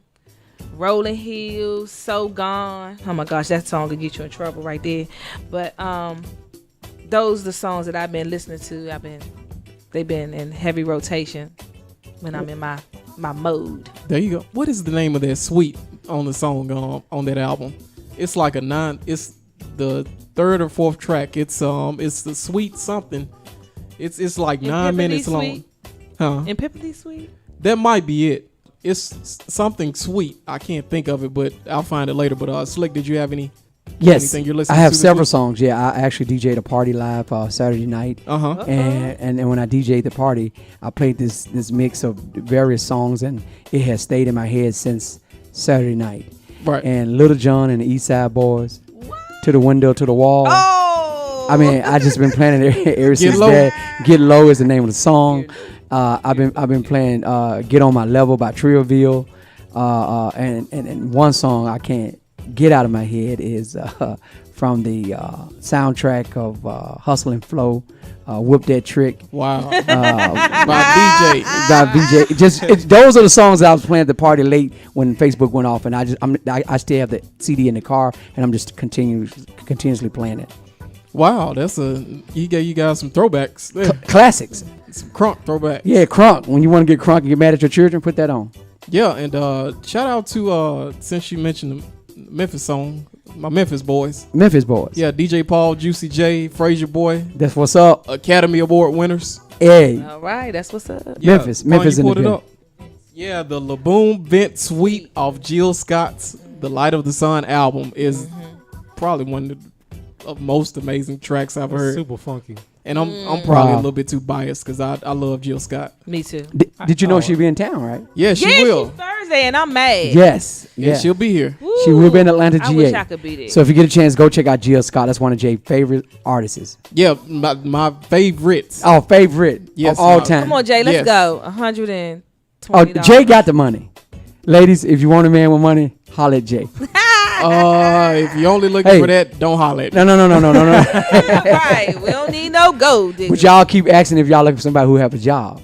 Rolling Hills, So Gone. Oh my gosh, that song could get you in trouble right there. But those are the songs that I've been listening to. They've been in heavy rotation when I'm in my mode. There you go. What is the name of that suite on the song on that album? It's like it's the third or fourth track. It's the suite something. It's like 9 minutes long. Huh? In Pippity Suite? That might be it. It's something sweet. I can't think of it, but I'll find it later. But Slick, did you have Yes, anything you're I listening have to this several week? songs. Yeah, I actually DJ'd a party live Saturday night. And when I DJ'd the party, I played this mix of various songs, and it has stayed in my head since Saturday night. Right. And Little John and the East Side Boys, To the Window, To the Wall. Oh! I mean, I just been playing it ever since Low. that. Get Low is the name of the song. I've been playing Get on My Level by Trioville. And one song I can't get out of my head is from the soundtrack of Hustle and Flow, Whip That Trick. Wow. By VJ. Those are the songs that I was playing at the party late when Facebook went off, and I still have the CD in the car, and I'm just continuously playing it. Wow, he gave you guys some throwbacks. There. Classics. Some crunk throwbacks. Yeah, crunk. When you want to get crunk and get mad at your children, put that on. Yeah, and shout out to since you mentioned the Memphis song, my Memphis boys. Memphis Boys. Yeah, DJ Paul, Juicy J, Frazier Boy, That's what's up. Academy Award winners. Hey. All right, that's what's up. Yeah, Memphis Vaughn, in you the pulled it building. up. Yeah, the LaBoom Vent Suite of Jill Scott's The Light of the Sun album is probably one of the most amazing tracks I've heard. Super funky. And I'm probably a Wow. little bit too biased because I love Jill Scott. Me too. Did you know she'll be in town, right? Yeah, she Yeah, will. she's Thursday, and I'm mad. Yes. Yeah, Yeah. she'll be here. She will be in Atlanta, I GA. wish I could be there. So if you get a chance, go check out Jill Scott. That's one of Jay's favorite artists. Yeah, my favorites. Oh, favorite Yes, of all my- time. Come on, Jay, let's Yes. go. $120. Oh, Jay got the money. Ladies, if you want a man with money, holler at Jay. If you're only looking Hey. for that, don't holler at me. No. Right, we don't need no gold. But y'all keep asking if y'all looking for somebody who have a job.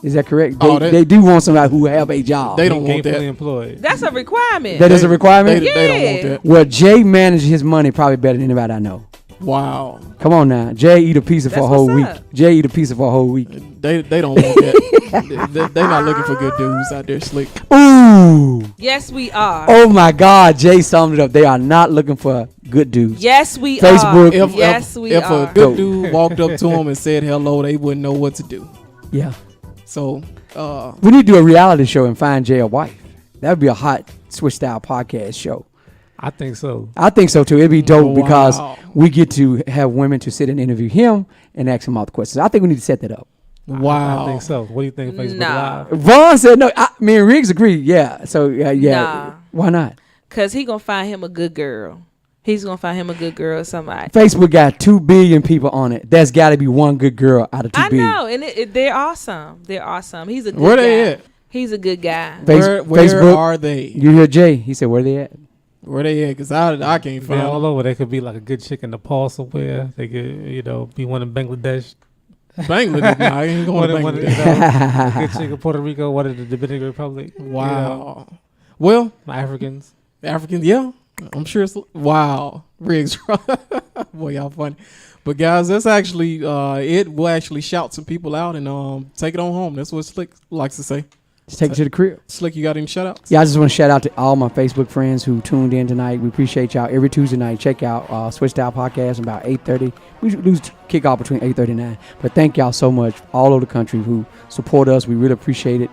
Is that correct? Oh, They do want somebody who have a job. They don't want Gainfully that. employed. That's a requirement. That is a requirement? They don't want Yeah. that. Well, Jay managed his money probably better than anybody I know. Wow. Come on now. Jay eat a pizza for a That's whole what's week. up. Jay eat a pizza for a whole week. They don't want that. They're not looking for good dudes out there, Slick. Ooh. Yes, we are. Oh my God. Jay summed it up. They are not looking for good dudes. Yes, we Facebook. are. If, Yes, if, we if are. a good dude walked up to him and said hello, they wouldn't know what to do. Yeah. So, We need to do a reality show and find Jay a wife. That would be a hot Switch Style podcast show. I think so. I think so too. It'd be dope Wow. because we get to have women to sit and interview him and ask him all the questions. I think we need to set that up. wow. I think so. What do you think, Facebook Nah. Live? Vaughn said no. Me and Riggs agree. Yeah. So yeah. Nah. Why not? Because he going to find him a good girl. He's going to find him a good girl or somebody. Facebook got 2 billion people on it. There's got to be one good girl out of 2 I billion. know, and they're awesome. They're awesome. He's a good Where guy. they at? He's a good guy. Face- Where Facebook. are they? You hear Jay? He said, "Where they at?" Where they at? Because I can't They're find all them. over. They could be like a good chick in Nepal somewhere. They could, be one in Bangladesh. Bangladesh. Nah, I ain't going to One in, Bangladesh. a good chick in Puerto Rico. One in the Dominican Republic. Wow. Well, Africans. Africans, yeah. I'm sure it's wow. Riggs. Boy, y'all funny. But guys, that's actually it. We'll actually shout some people out and take it on home. That's what Slick likes to say. Just take it to the crib. Slick, you got any shout outs? Yeah, I just want to shout out to all my Facebook friends who tuned in tonight. We appreciate y'all. Every Tuesday night, check out Switch Style Podcast about 8:30. We do kick off between 8:30 and 9. But thank y'all so much all over the country who support us. We really appreciate it.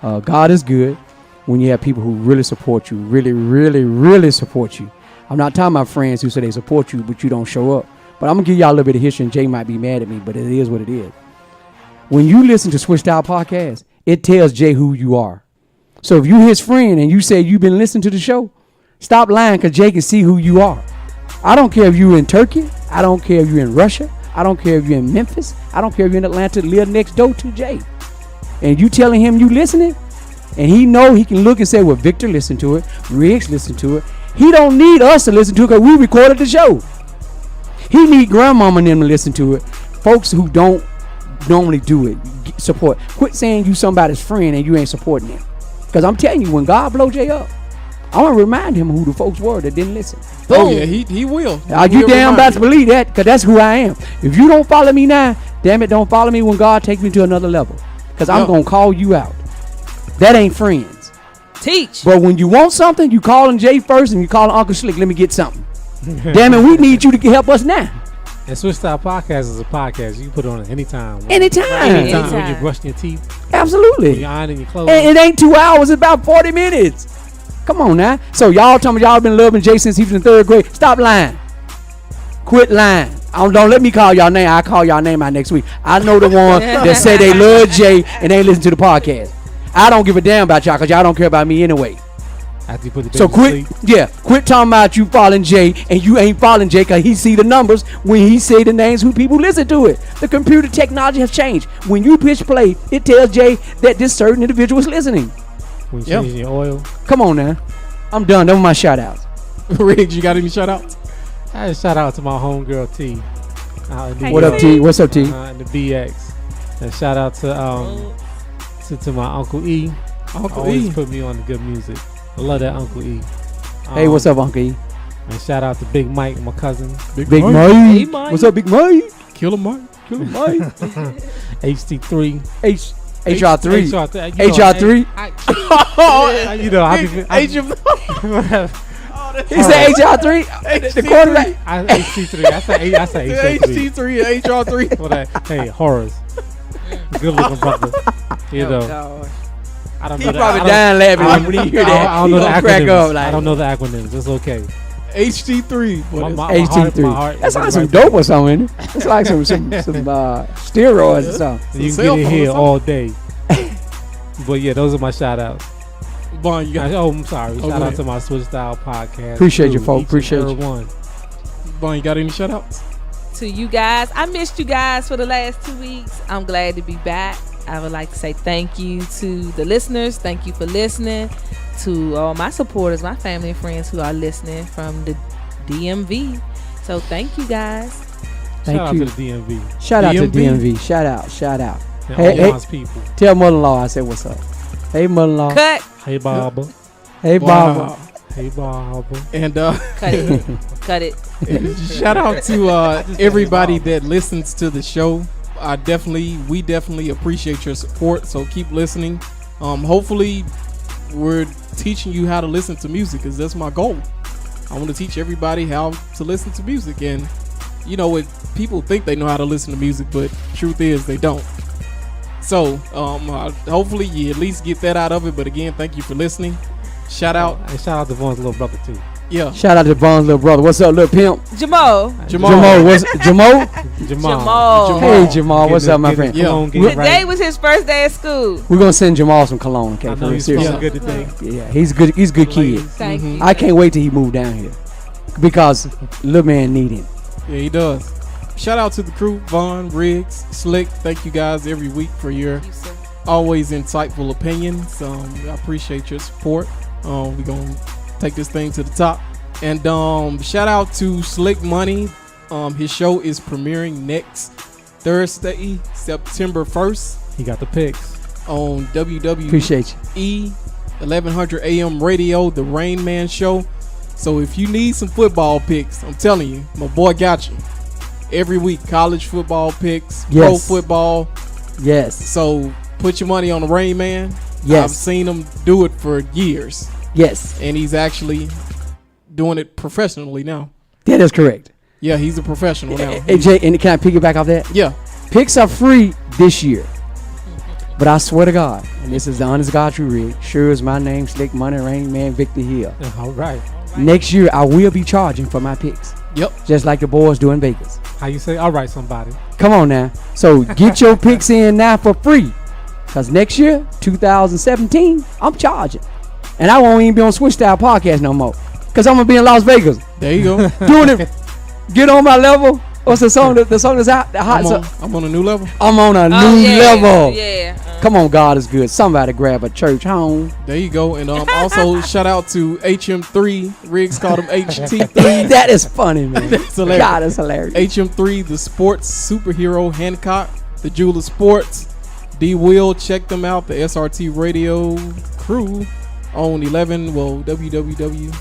God is good when you have people who really support you, really, really, really support you. I'm not talking about friends who say they support you, but you don't show up. But I'm gonna give y'all a little bit of history, and Jay might be mad at me, but it is what it is. When you listen to Switch Style Podcast, it tells Jay who you are. So if you his friend and you say you've been listening to the show, stop lying, because Jay can see who you are. I don't care if you're in Turkey. I don't care if you're in Russia. I don't care if you're in Memphis. I don't care if you're in Atlanta, live next door to Jay. And you telling him you listening, and he know he can look and say, well, Victor listened to it, Riggs listened to it. He don't need us to listen to it because we recorded the show. He need grandmama and them to listen to it. Folks who don't normally do it, support. Quit saying you somebody's friend and you ain't supporting him. Because I'm telling you, when God blow Jay up, I want to remind him who the folks were that didn't listen. Oh yeah, he will. Are you damn about to believe that? Because that's who I am. If you don't follow me now, damn it, don't follow me when God takes me to another level. Because I'm going to call you out. That ain't friends. Teach. But when you want something, you calling Jay first and you calling Uncle Slick, let me get something. Damn it, we need you to help us now. And Switch Style Podcast is a podcast. You can put it on at any time. Anytime. When you're brushing your teeth. When Absolutely. you're ironing your clothes. And it ain't 2 hours, it's about 40 minutes. Come on now. So y'all tell me y'all been loving Jay since he was in 3rd grade. Stop lying. Quit lying. Don't let me call y'all name. I'll call y'all name out next week. I know the one that say they love Jay and they listen to the podcast. I don't give a damn about y'all because y'all don't care about me anyway. After you put the baby So to quit, sleep. quit talking about you following Jay and you ain't following Jay because he see the numbers when he say the names who people listen to it. The computer technology has changed. When you push play, it tells Jay that this certain individual is listening. When you're changing your oil. Come on now. I'm done. Those are my shout outs. Riggs, you got any shout outs? I just shout out to my homegirl T. What up, T? What's up, T? And the BX. And shout out to my Uncle E. Uncle Always E. put me on the good music. I love that Uncle E. Hey, what's up, Uncle E? And shout out to Big Mike, my cousin. Big Mike. Mike. Hey, Mike. What's up, Big Mike? Killer Mike. Killer Mike. HT3. HR3. HR3. HR3. You know, I be He said HR3. The quarterback. HT3. I say HT3. HT3 and HR3. For that, hey, horrors. Good looking brother. You know, Gosh. I don't He know. probably dying laughing when he hear that. I don't He know the gonna crack acronyms. up like I don't know the acronyms. It's okay. HT3. HT3. That's like some dope or something. It's like some steroids or something. You can Cell get it phone here or all day. But yeah, those are my shout outs. Bon, you got I'm sorry. Oh, Shout go out ahead. to my Switch Style Podcast. Appreciate you, crew, folks. each and Appreciate every you. one. Bon, you got any shout outs? To you guys, I missed you guys for the last 2 weeks. I'm glad to be back. I would like to say thank you to the listeners. Thank you for listening. To all my supporters, my family and friends who are listening from the DMV. So thank you guys. Thank Shout you. out to the DMV. Shout out to DMV. DMV. Shout out. Shout out. And Hey, all hey. y'all's people. Tell mother-in-law I said what's up. Hey, mother-in-law. Cut. Hey, Baba. Hey, Baba. Wow. Hey, Baba. And Cut it. Cut it. shout out to everybody that listens to the show. We definitely appreciate your support. So keep listening. Hopefully, we're teaching you how to listen to music, because that's my goal. I want to teach everybody how to listen to music. And you know, people think they know how to listen to music, but truth is they don't. So hopefully you at least get that out of it. But again, thank you for listening. Shout out. And shout out to Vaughn's little brother, too. Yeah. Shout out to Vaughn's little brother. What's up, little pimp? Jamal. Jamal. What's Jamal? Jamal. Hey, Jamal. What's up, my friend? Yeah. Today was his first day at school. We're gonna send Jamal some cologne, okay? I For know real, he's seriously. feeling good today. Yeah, he's good. He's a good kid. Thank you. I can't wait till he move down here because little man need him. Yeah, he does. Shout out to the crew, Vaughn, Riggs, Slick. Thank you guys every week for your Thank you, sir. always insightful opinions. I appreciate your support. We're going to take this thing to the top. And shout out to Slick Money. His show is premiering next Thursday, September 1st He got the picks. on WWE Appreciate you. 1100 AM radio, The Rain Man Show. So if you need some football picks, I'm telling you, my boy got you. Every week, college football picks, pro Yes. football. Yes. So put your money on the Rain Man. Yes. I've seen him do it for years, Yes. and he's actually doing it professionally now. That is correct. Yeah, he's a professional now. Hey, Jay, and can I piggyback off that? Yeah, Picks are free this year. But I swear to God, and this is the honest God true rig, sure is my name, Slick Money, Rain Man, Victor Hill. All right. Next year, I will be charging for my picks, yep. just like the boys do in Vegas. How you say? All right, somebody. Come on now. So get your picks in now for free. Because next year, 2017, I'm charging. And I won't even be on Switch Style Podcast no more. Because I'm going to be in Las Vegas. There you go. Doing it. Get on my level. What's the song? The song that's out? The hot song. I'm on a new level. I'm on a new level. Yeah. Come on, God is good. Somebody grab a church home. There you go. And also shout out to HM3. Riggs called him HT3. That is funny, man. That's hilarious. God is hilarious. HM3, the sports superhero Hancock, the Jewel of Sports. D Will, check them out. The SRT radio crew on WWWE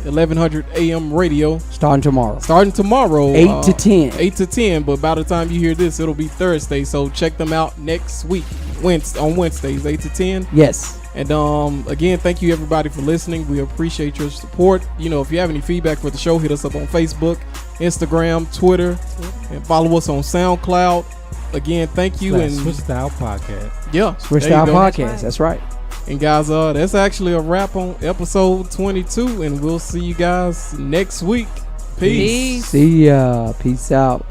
1100 AM radio. Starting tomorrow. 8 to 10. 8 to 10. But by the time you hear this, it'll be Thursday. So check them out next week. On Wednesdays, 8 to 10. Yes. And again, thank you everybody for listening. We appreciate your support. You know, if you have any feedback for the show, hit us up on Facebook, Instagram, Twitter, and follow us on SoundCloud. Again, thank you. And Switch Style Podcast. Yeah, Switch Style Podcast. That's right. And guys, that's actually a wrap on episode 22, and we'll see you guys next week. Peace. See ya. Peace out.